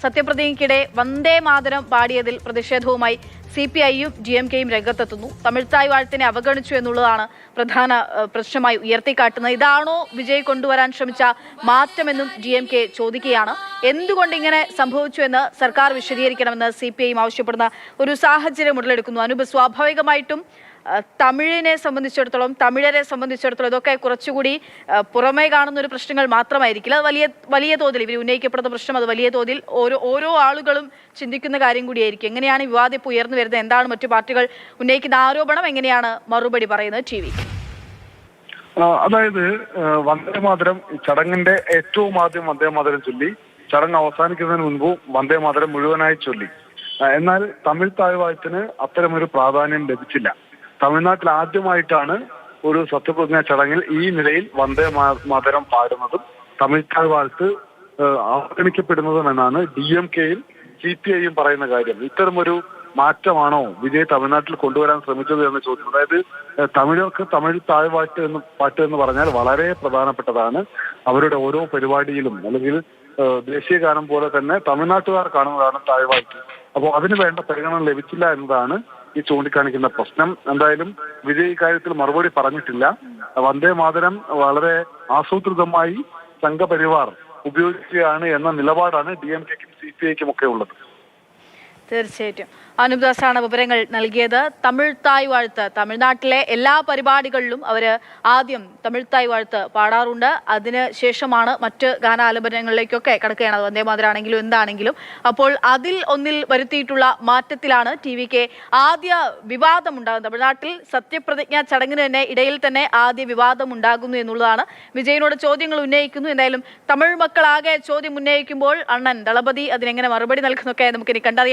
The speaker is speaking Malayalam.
സത്യപ്രതിജ്ഞയ്ക്കിടെ വന്ദേ മാതരം പാടിയതിൽ പ്രതിഷേധവുമായി CPIയും DMKയും രംഗത്തെത്തുന്നു. തമിഴ്തായ് വാഴ്ത്തിനെ അവഗണിച്ചു എന്നുള്ളതാണ് പ്രധാന പ്രശ്നമായി ഉയർത്തിക്കാട്ടുന്നത്. ഇതാണോ വിജയ് കൊണ്ടുവരാൻ ശ്രമിച്ച മാറ്റമെന്നും DMK ചോദിക്കുകയാണ്. എന്തുകൊണ്ട് ഇങ്ങനെ സംഭവിച്ചു എന്ന് സർക്കാർ വിശദീകരിക്കണമെന്ന് CPIയും ആവശ്യപ്പെടുന്ന ഒരു സാഹചര്യം ഉടലെടുക്കുന്നു. അനൂപ്, സ്വാഭാവികമായിട്ടും തമിഴിനെ സംബന്ധിച്ചിടത്തോളം, തമിഴരെ സംബന്ധിച്ചിടത്തോളം ഇതൊക്കെ കുറച്ചുകൂടി പുറമേ കാണുന്ന ഒരു പ്രശ്നങ്ങൾ മാത്രമായിരിക്കില്ല. അത് വലിയ തോതിൽ ഇവർ ഉന്നയിക്കപ്പെടുന്ന പ്രശ്നം അത് വലിയ തോതിൽ ഓരോ ആളുകളും ചിന്തിക്കുന്ന കാര്യം കൂടിയായിരിക്കും. എങ്ങനെയാണ് ഈ വിവാദം ഇപ്പോൾ ഉയർന്നു വരുന്നത്? എന്താണ് മറ്റു പാർട്ടികൾ ഉന്നയിക്കുന്ന ആരോപണം? എങ്ങനെയാണ് മറുപടി പറയുന്നത് TV? അതായത് വന്ദേമാതരം ചടങ്ങിന്റെ ഏറ്റവും ആദ്യം വന്ദേമാതരം ചൊല്ലി, ചടങ്ങ് അവസാനിക്കുന്നതിന് മുൻപും വന്ദേമാതരം മുഴുവനായി ചൊല്ലി. എന്നാൽ തമിഴ് താഴ്വാരത്തിന് അത്തരമൊരു പ്രാധാന്യം ലഭിച്ചില്ല. തമിഴ്നാട്ടിൽ ആദ്യമായിട്ടാണ് ഒരു സത്യപ്രതിജ്ഞാ ചടങ്ങിൽ ഈ നിലയിൽ വന്ദേ മാതരം പാടുന്നതും തമിഴ് താഴ്വാരത്ത് അവഗണിക്കപ്പെടുന്നതും എന്നാണ് DMKയും CPIയും പറയുന്ന കാര്യം. ഇത്തരമൊരു മാറ്റമാണോ വിജയ് തമിഴ്നാട്ടിൽ കൊണ്ടുവരാൻ ശ്രമിച്ചത് എന്ന ചോദ്യം. അതായത് തമിഴർക്ക് തമിഴ് പാട്ട് എന്ന് പറഞ്ഞാൽ വളരെ പ്രധാനപ്പെട്ടതാണ്. അവരുടെ ഓരോ പരിപാടിയിലും അല്ലെങ്കിൽ ദേശീയ ഗാനം പോലെ തന്നെ തമിഴ്നാട്ടുകാർ കാണുന്നതാണ് താഴ്വാട്ട്. അപ്പോൾ അതിന് വേണ്ട പരിഗണന ലഭിച്ചില്ല എന്നതാണ് ഈ ചൂണ്ടിക്കാണിക്കുന്ന പ്രശ്നം. എന്തായാലും വിജയ് ഇക്കാര്യത്തിൽ മറുപടി പറഞ്ഞിട്ടില്ല. വന്ദേ മാതരം വളരെ ആസൂത്രിതമായി സംഘപരിവാർ ഉപയോഗിക്കുകയാണ് എന്ന നിലപാടാണ് DMKയ്ക്കും CPIക്കും ഒക്കെ ഉള്ളത്. തീർച്ചയായിട്ടും അനൂപ്ദാസാണ് വിവരങ്ങൾ നൽകിയത്. തമിഴ്തായ് വാഴ്ത്ത് തമിഴ്നാട്ടിലെ എല്ലാ പരിപാടികളിലും അവർ ആദ്യം തമിഴ്തായ് വാഴ്ത്ത് പാടാറുണ്ട്. അതിന് ശേഷമാണ് മറ്റ് ഗാനാലാപനങ്ങളിലേക്കൊക്കെ കടക്കുകയാണ്. അത് വന്ദേമാതരാണെങ്കിലും എന്താണെങ്കിലും. അപ്പോൾ അതിൽ ഒന്നിൽ വരുത്തിയിട്ടുള്ള മാറ്റത്തിലാണ് TVK ആദ്യ വിവാദം ഉണ്ടാകുന്നത്. തമിഴ്നാട്ടിൽ സത്യപ്രതിജ്ഞാ ചടങ്ങിന് തന്നെ ഇടയിൽ തന്നെ ആദ്യ വിവാദം ഉണ്ടാകുന്നു എന്നുള്ളതാണ്. വിജയനോട് ചോദ്യങ്ങൾ ഉന്നയിക്കുന്നു. എന്തായാലും തമിഴ് മക്കളാകെ ചോദ്യം ഉന്നയിക്കുമ്പോൾ അണ്ണൻ ദളപതി അതിനെങ്ങനെ മറുപടി നൽകുന്നൊക്കെ നമുക്കിനി കണ്ടറിയണം.